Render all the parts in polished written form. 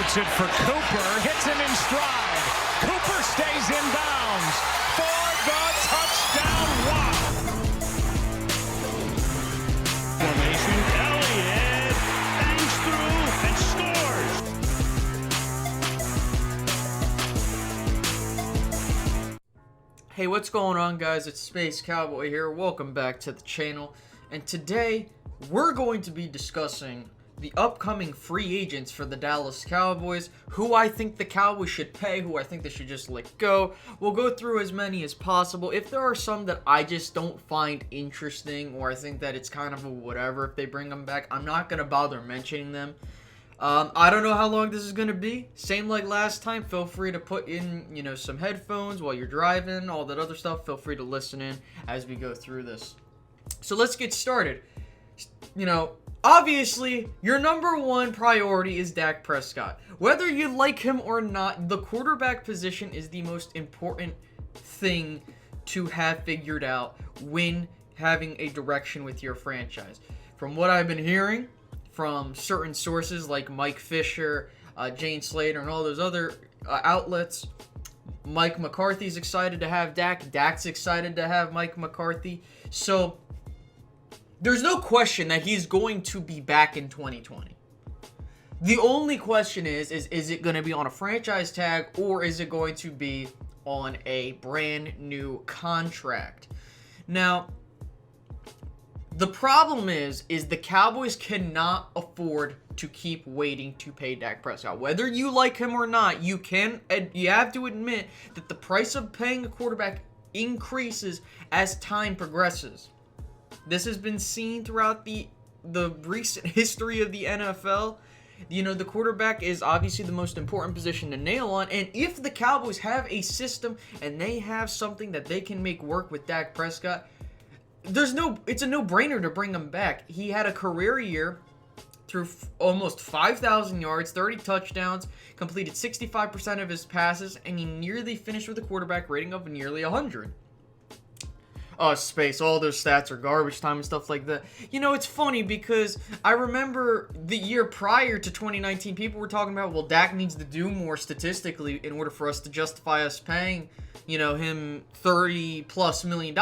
Works it for Cooper. Hits him in stride. Cooper stays in bounds for the touchdown. Wow. Formation. Elliott bangs through and scores. Hey, what's going on, guys? It's Space Cowboy here. Welcome back to the channel. And today, we're going to be discussing the upcoming free agents for the Dallas Cowboys, who I think the Cowboys should pay, who I think they should just let go. We'll go through as many as possible. If there are some that I just don't find interesting, or I think that it's kind of a whatever if they bring them back, I'm not going to bother mentioning them. I don't know how long this is going to be. Same like last time. Feel free to put in, some headphones while you're driving, all that other stuff. Feel free to listen in as we go through this. So let's get started. Obviously, your number one priority is Dak Prescott. Whether you like him or not, the quarterback position is the most important thing to have figured out when having a direction with your franchise. From what I've been hearing from certain sources like Mike Fisher, Jane Slater, and all those other outlets, Mike McCarthy's excited to have Dak. Dak's excited to have Mike McCarthy. So there's no question that he's going to be back in 2020. The only question is it going to be on a franchise tag, or is it going to be on a brand new contract? Now, the problem is the Cowboys cannot afford to keep waiting to pay Dak Prescott. Whether you like him or not, you have to admit that the price of paying a quarterback increases as time progresses. This has been seen throughout the recent history of the NFL. The quarterback is obviously the most important position to nail on. And if the Cowboys have a system and they have something that they can make work with Dak Prescott, it's a no-brainer to bring him back. He had a career year through almost 5,000 yards, 30 touchdowns, completed 65% of his passes, and he nearly finished with a quarterback rating of nearly 100. Space, all those stats are garbage time and stuff like that. It's funny because I remember the year prior to 2019, people were talking about, well, Dak needs to do more statistically in order for us to justify us paying, him $30+ million.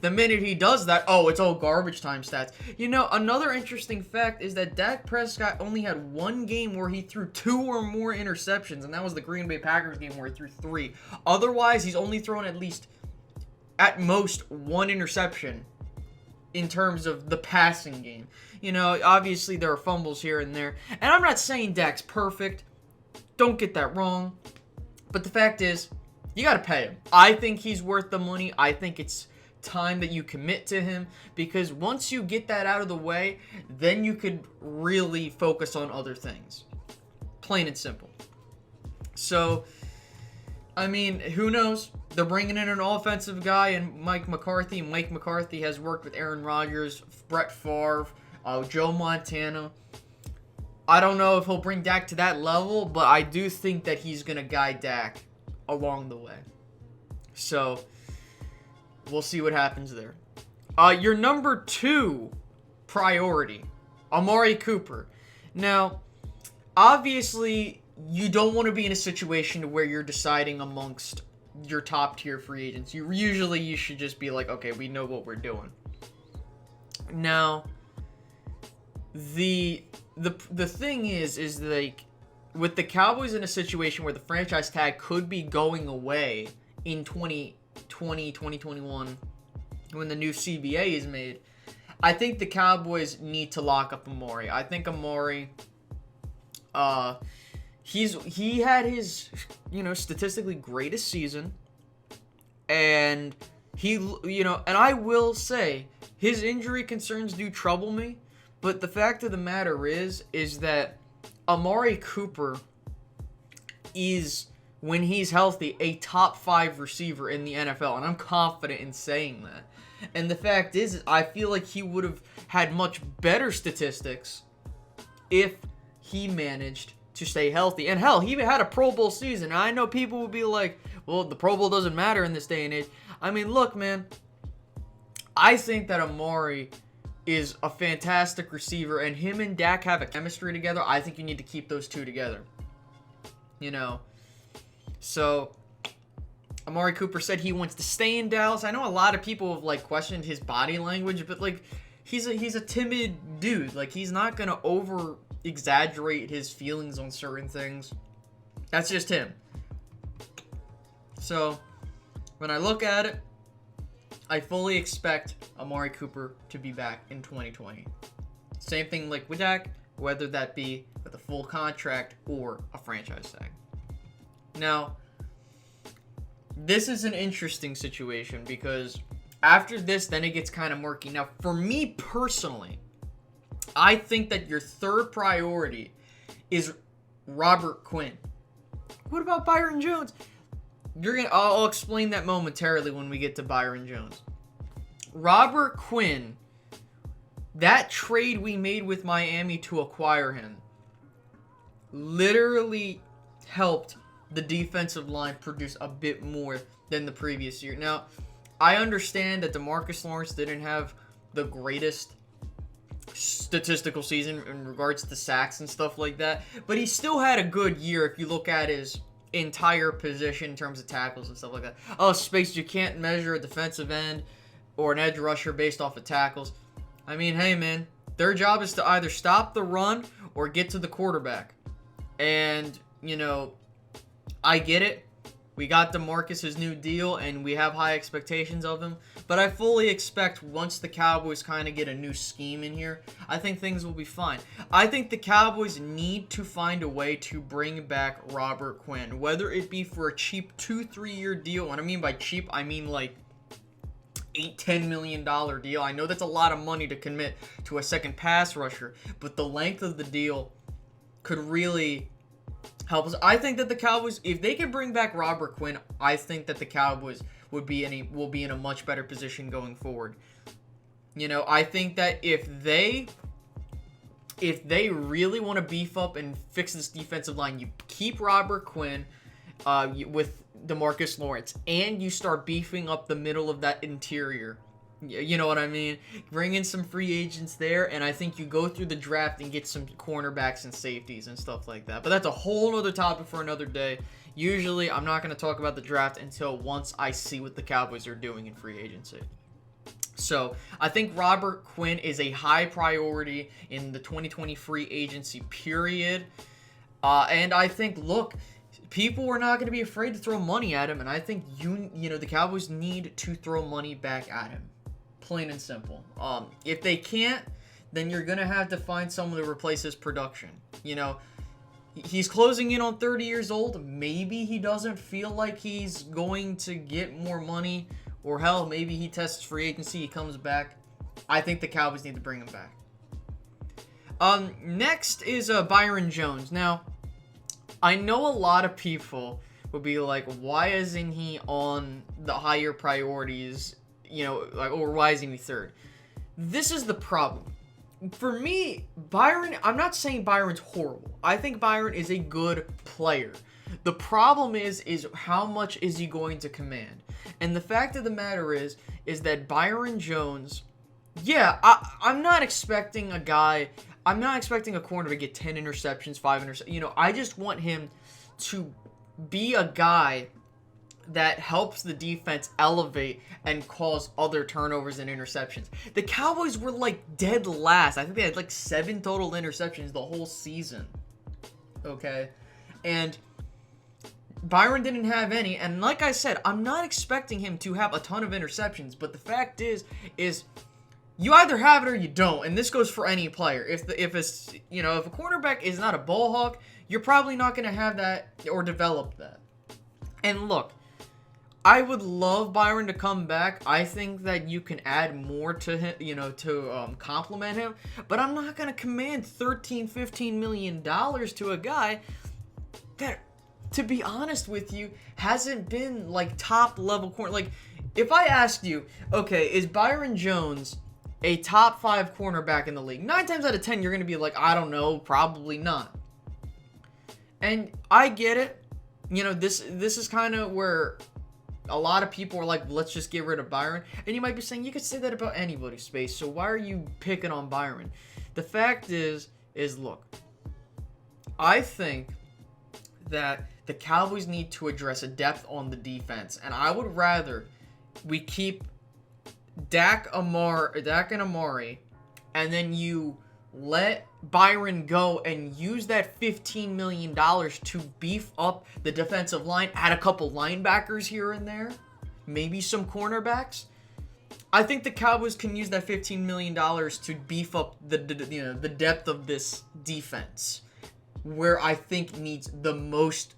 The minute he does that, it's all garbage time stats. Another interesting fact is that Dak Prescott only had one game where he threw 2 or more interceptions, and that was the Green Bay Packers game where he threw 3. Otherwise, he's only thrown at most 1 interception in terms of the passing game. Obviously there are fumbles here and there. And I'm not saying Dak's perfect. Don't get that wrong. But the fact is, you got to pay him. I think he's worth the money. I think it's time that you commit to him, because once you get that out of the way, then you could really focus on other things. Plain and simple. So, who knows? They're bringing in an offensive guy and Mike McCarthy. Mike McCarthy has worked with Aaron Rodgers, Brett Favre, Joe Montana. I don't know if he'll bring Dak to that level, but I do think that he's going to guide Dak along the way. So, we'll see what happens there. Your number 2 priority, Amari Cooper. Now, obviously, you don't want to be in a situation where you're deciding amongst your top tier free agents. You should just be like, okay, we know what we're doing. Now, the thing is like, with the Cowboys in a situation where the franchise tag could be going away in 2020, 2021, when the new CBA is made, I think the Cowboys need to lock up Amari. I think Amari, he had his, statistically greatest season, and and I will say, his injury concerns do trouble me, but the fact of the matter is that Amari Cooper is, when he's healthy, a top 5 receiver in the NFL, and I'm confident in saying that. And the fact is, I feel like he would have had much better statistics if he managed to stay healthy. And hell, he had a Pro Bowl season. I know people will be like, well, the Pro Bowl doesn't matter in this day and age. Look, man, I think that Amari is a fantastic receiver, and him and Dak have a chemistry together. I think you need to keep those two together. you know. So Amari Cooper said he wants to stay in Dallas. I know a lot of people have like questioned his body language, but like he's a timid dude. Like he's not gonna over exaggerate his feelings on certain things. That's just him. So when I look at it, I fully expect Amari Cooper to be back in 2020. Same thing like with Dak, whether that be with a full contract or a franchise tag. Now, this is an interesting situation because after this, then it gets kind of murky. Now, for me personally, I think that your third priority is Robert Quinn. What about Byron Jones? I'll explain that momentarily when we get to Byron Jones. Robert Quinn, that trade we made with Miami to acquire him, literally helped the defensive line produce a bit more than the previous year. Now, I understand that DeMarcus Lawrence didn't have the greatest statistical season in regards to sacks and stuff like that, but he still had a good year if you look at his entire position in terms of tackles and stuff like that. Oh, space, you can't measure a defensive end or an edge rusher based off of tackles. I mean, hey man, their job is to either stop the run or get to the quarterback. And, you know, I get it. We got DeMarcus' new deal, and we have high expectations of him. But I fully expect once the Cowboys kind of get a new scheme in here, I think things will be fine. I think the Cowboys need to find a way to bring back Robert Quinn, whether it be for a cheap 2-3 year deal. What I mean by cheap, I mean like $8-10 million deal. I know that's a lot of money to commit to a second pass rusher, but the length of the deal could really help us. I think that the Cowboys, if they can bring back Robert Quinn, I think that the Cowboys will be in a much better position going forward. You know, I think that if they really want to beef up and fix this defensive line, you keep Robert Quinn with DeMarcus Lawrence, and you start beefing up the middle of that interior. You know what I mean? Bring in some free agents there, and I think you go through the draft and get some cornerbacks and safeties and stuff like that. But that's a whole other topic for another day. Usually, I'm not going to talk about the draft until once I see what the Cowboys are doing in free agency. So, I think Robert Quinn is a high priority in the 2020 free agency period. And I think, look, people are not going to be afraid to throw money at him, and I think you know the Cowboys need to throw money back at him. Plain and simple. If they can't, then you're going to have to find someone to replace his production. You know, he's closing in on 30 years old. Maybe he doesn't feel like he's going to get more money, or hell, maybe he tests free agency, he comes back. I think the Cowboys need to bring him back. Next is Byron Jones. Now, I know a lot of people will be like, why isn't he on the higher priorities? You know, like, or why isn't he third? This is the problem. For me, Byron, I'm not saying Byron's horrible. I think Byron is a good player. The problem is how much is he going to command? And the fact of the matter is that Byron Jones, yeah, I'm not expecting a corner to get 10 interceptions, 5 interceptions. You know, I just want him to be a guy that helps the defense elevate and cause other turnovers and interceptions. The Cowboys were like dead last. I think they had like 7 total interceptions the whole season. Okay? And Byron didn't have any. And like I said, I'm not expecting him to have a ton of interceptions. But the fact is you either have it or you don't. And this goes for any player. If a cornerback is not a ball hawk, you're probably not going to have that or develop that. And look, I would love Byron to come back. I think that you can add more to him, you know, to complement him. But I'm not going to command $13-15 million to a guy that, to be honest with you, hasn't been like top level corner. Like, if I asked you, okay, is Byron Jones a top 5 cornerback in the league? 9 times out of 10, you're going to be like, I don't know, probably not. And I get it. You know, this is kind of where a lot of people are like, let's just get rid of Byron. And you might be saying, you could say that about anybody's space, so why are you picking on Byron? The fact is look, I think that the Cowboys need to address a depth on the defense. And I would rather we keep Dak and Amari, and then you let Byron go and use that $15 million to beef up the defensive line, add a couple linebackers here and there, maybe some cornerbacks. I think the Cowboys can use that $15 million to beef up the depth of this defense, where I think needs the most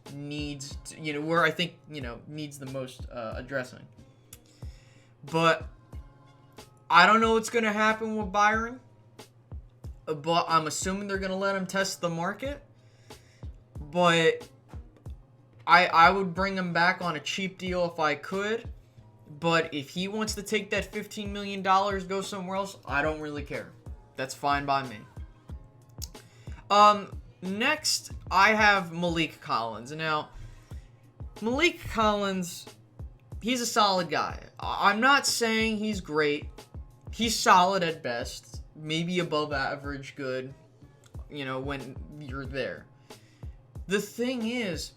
addressing. But I don't know what's gonna happen with Byron. But I'm assuming they're going to let him test the market. But I would bring him back on a cheap deal if I could. But if he wants to take that $15 million, go somewhere else, I don't really care. That's fine by me. Next, I have Malik Collins. Now, Malik Collins, he's a solid guy. I'm not saying he's great. He's solid at best. Maybe above average good, when you're there. The thing is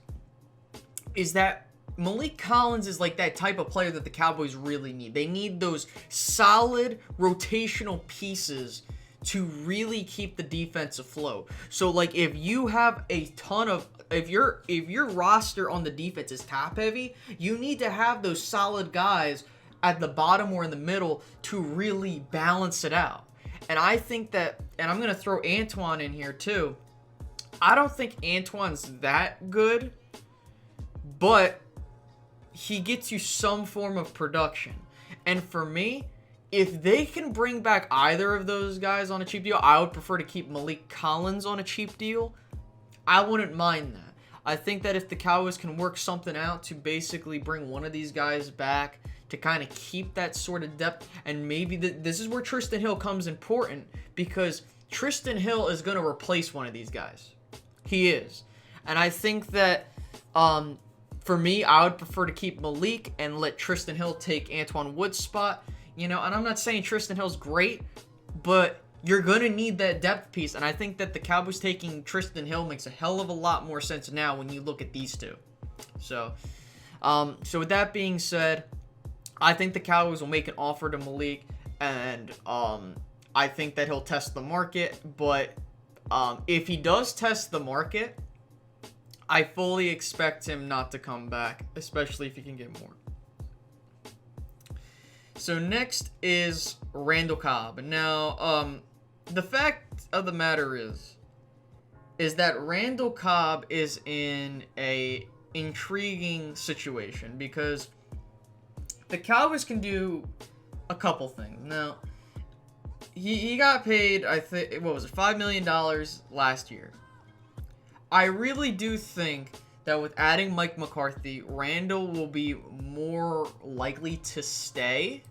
that Malik Collins is like that type of player that the Cowboys really need. They need those solid rotational pieces to really keep the defense afloat. So like if you have a ton of if your roster on the defense is top heavy, you need to have those solid guys at the bottom or in the middle to really balance it out. And I think that, and I'm going to throw Antoine in here too. I don't think Antoine's that good, but he gets you some form of production. And for me, if they can bring back either of those guys on a cheap deal, I would prefer to keep Malik Collins on a cheap deal. I wouldn't mind that. I think that if the Cowboys can work something out to basically bring one of these guys back to kind of keep that sort of depth, and maybe this is where Tristan Hill comes important, because Tristan Hill is going to replace one of these guys. He is. And I think that for me, I would prefer to keep Malik and let Tristan Hill take Antoine Wood's spot. And I'm not saying Tristan Hill's great, but you're going to need that depth piece. And I think that the Cowboys taking Tristan Hill makes a hell of a lot more sense now when you look at these two. So with that being said, I think the Cowboys will make an offer to Malik, and I think that he'll test the market. But if he does test the market, I fully expect him not to come back, especially if he can get more. So next is Randall Cobb. Now, the fact of the matter is that Randall Cobb is in a intriguing situation, because the Cowboys can do a couple things. Now, he got paid, I think, $5 million last year. I really do think that with adding Mike McCarthy, Randall will be more likely to stay.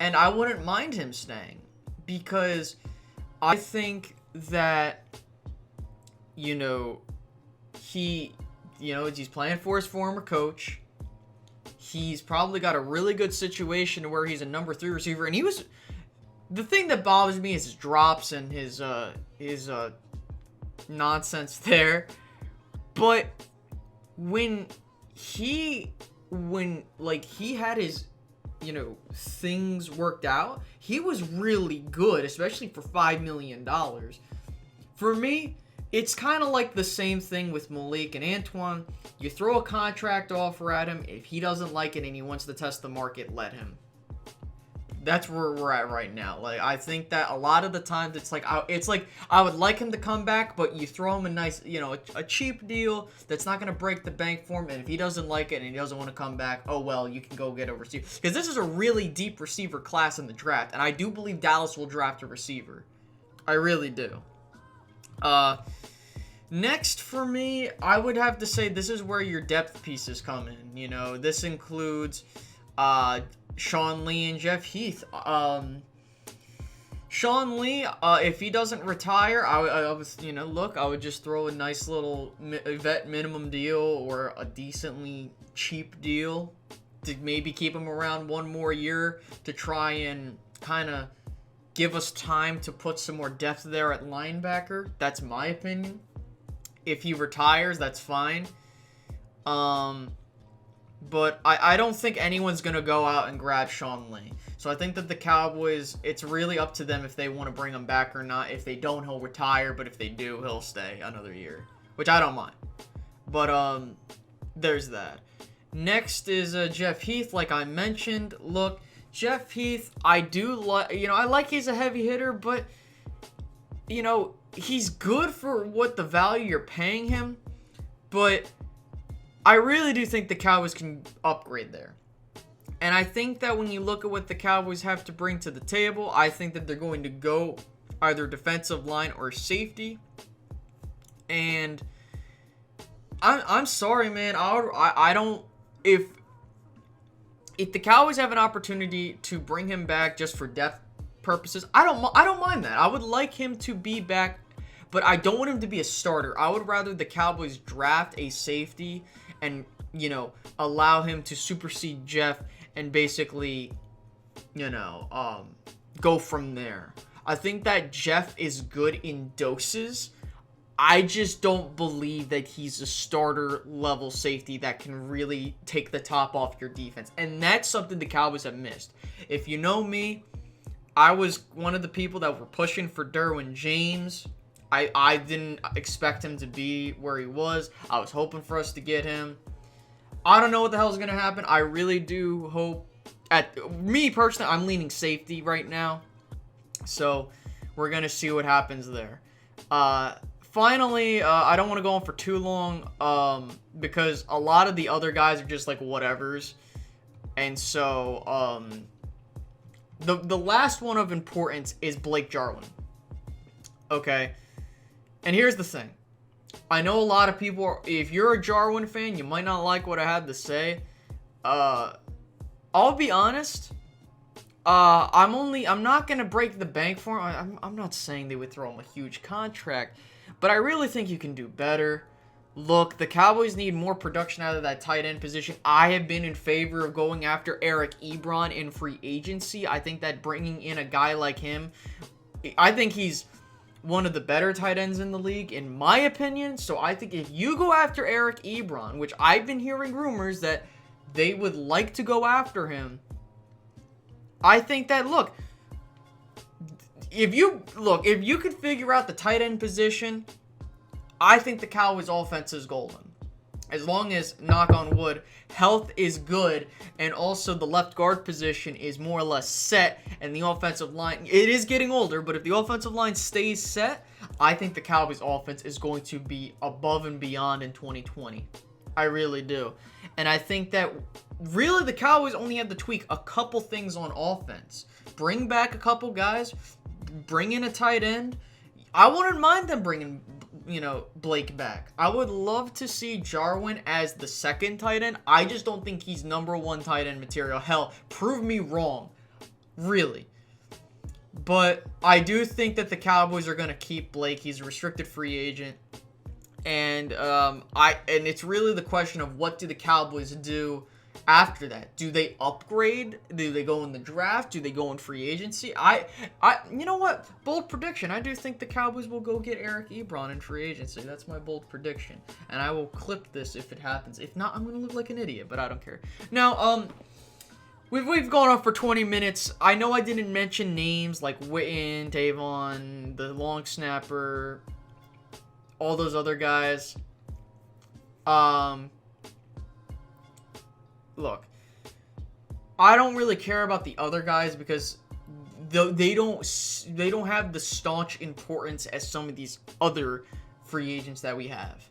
And I wouldn't mind him staying, because I think that, he's playing for his former coach. He's probably got a really good situation where he's a number 3 receiver. And the thing that bothers me is his drops and his nonsense there. But when he had his things worked out, he was really good, especially for $5 million. For me, it's kind of like the same thing with Malik and Antoine. You throw a contract offer at him. If he doesn't like it and he wants to test the market, let him. That's where we're at right now. Like, I think that a lot of the times it's like I would like him to come back, but you throw him a nice, a cheap deal that's not going to break the bank for him. And if he doesn't like it and he doesn't want to come back, oh well, you can go get a receiver. Because this is a really deep receiver class in the draft, and I do believe Dallas will draft a receiver. I really do. Next for me, I would have to say this is where your depth pieces come in. This includes Sean Lee and Jeff Heath. Sean Lee, if he doesn't retire, I would just throw a nice little vet minimum deal or a decently cheap deal to maybe keep him around one more year to try and kind of give us time to put some more depth there at linebacker. That's my opinion. If he retires, that's fine. But I don't think anyone's going to go out and grab Sean Lee. So I think that the Cowboys, it's really up to them if they want to bring him back or not. If they don't, he'll retire. But if they do, he'll stay another year, which I don't mind. But there's that. Next is Jeff Heath, like I mentioned. Look, Jeff Heath, I do like, I like he's a heavy hitter, but, he's good for what the value you're paying him. But I really do think the Cowboys can upgrade there. And I think that when you look at what the Cowboys have to bring to the table, I think that they're going to go either defensive line or safety. And I'm sorry, man. I don't... If the Cowboys have an opportunity to bring him back just for depth purposes, I don't mind that. I would like him to be back, but I don't want him to be a starter. I would rather the Cowboys draft a safety and, allow him to supersede Jeff and basically, go from there. I think that Jeff is good in doses. I just don't believe that he's a starter level safety that can really take the top off your defense. And that's something the Cowboys have missed. If you know me, I was one of the people that were pushing for Derwin James. I didn't expect him to be where he was. I was hoping for us to get him. I don't know what the hell is going to happen. I really do hope. Me personally, I'm leaning safety right now. So we're going to see what happens there. Finally, I don't want to go on for too long because a lot of the other guys are just like whatevers. And so the last one of importance is Blake Jarwin. Okay. And here's the thing. I know a lot of people, if you're a Jarwin fan, you might not like what I had to say. I'll be honest. I'm not going to break the bank for him. I'm not saying they would throw him a huge contract, but I really think you can do better. Look, the Cowboys need more production out of that tight end position. I have been in favor of going after Eric Ebron in free agency. I think that bringing in a guy like him, I think he's one of the better tight ends in the league, in my opinion. So I think if you go after Eric Ebron, which I've been hearing rumors that they would like to go after him, I think that, if you could figure out the tight end position, I think the Cowboys offense is golden. As long as, knock on wood, health is good, and also the left guard position is more or less set, and the offensive line, it is getting older, but if the offensive line stays set, I think the Cowboys offense is going to be above and beyond in 2020. I really do. And I think that really the Cowboys only have to tweak a couple things on offense. Bring back a couple guys, bring in a tight end. I wouldn't mind them bringing Blake back. I would love to see Jarwin as the second tight end. I just don't think he's number one tight end material. Hell, prove me wrong. Really. But I do think that the Cowboys are going to keep Blake. He's a restricted free agent. And it's really the question of what do the Cowboys do after that? Do they upgrade? Do they go in the draft? Do they go in free agency? You know what? Bold prediction. I do think the Cowboys will go get Eric Ebron in free agency. That's my bold prediction. And I will clip this if it happens. If not, I'm going to look like an idiot, but I don't care. Now, we've gone on for 20 minutes. I know I didn't mention names like Witten, Tavon, the long snapper, all those other guys. Look, I don't really care about the other guys because they don't have the staunch importance as some of these other free agents that we have.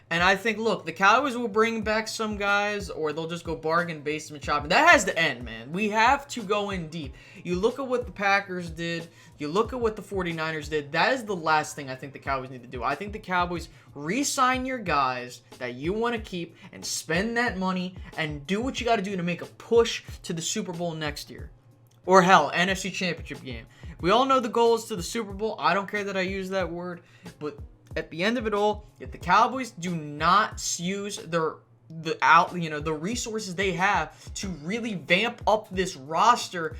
And I think, look, the Cowboys will bring back some guys, or they'll just go bargain basement shopping. That has to end, man. We have to go in deep. You look at what the Packers did. You look at what the 49ers did. That is the last thing I think the Cowboys need to do. I think the Cowboys re-sign your guys that you want to keep and spend that money and do what you got to do to make a push to the Super Bowl next year. Or hell, NFC Championship game. We all know the goal is to the Super Bowl. I don't care that I use that word, but at the end of it all, if the Cowboys do not use the resources they have to really vamp up this roster,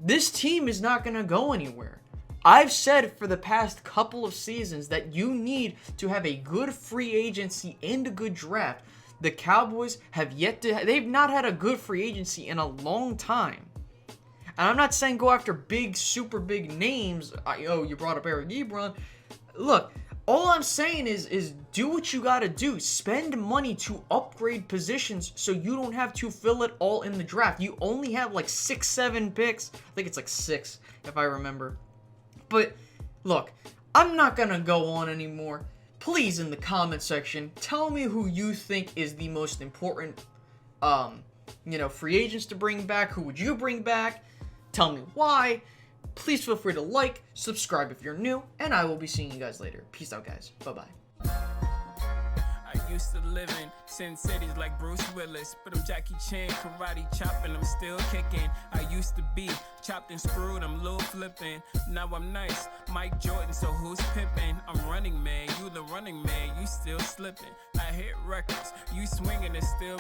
this team is not going to go anywhere. I've said for the past couple of seasons that you need to have a good free agency and a good draft. The Cowboys have they've not had a good free agency in a long time. And I'm not saying go after big, super big names. You brought up Eric Ebron. Look, all I'm saying is do what you gotta do. Spend money to upgrade positions so you don't have to fill it all in the draft. You only have like 6, 7 picks. I think it's like 6 if I remember. But look, I'm not gonna go on anymore. Please, in the comment section, tell me who you think is the most important, free agents to bring back. Who would you bring back? Tell me why. Please feel free to like, subscribe if you're new, and I will be seeing you guys later. Peace out, guys. Bye-bye. I used to live in Sin Cities like Bruce Willis, but I'm Jackie Chan, karate chopping, I'm still kicking. I used to be chopped and screwed, I'm Lil flipping. Now I'm nice, Mike Jordan, so who's pippin'? I'm running man, you the running man, you still slipping. I hit records, you swinging, it's still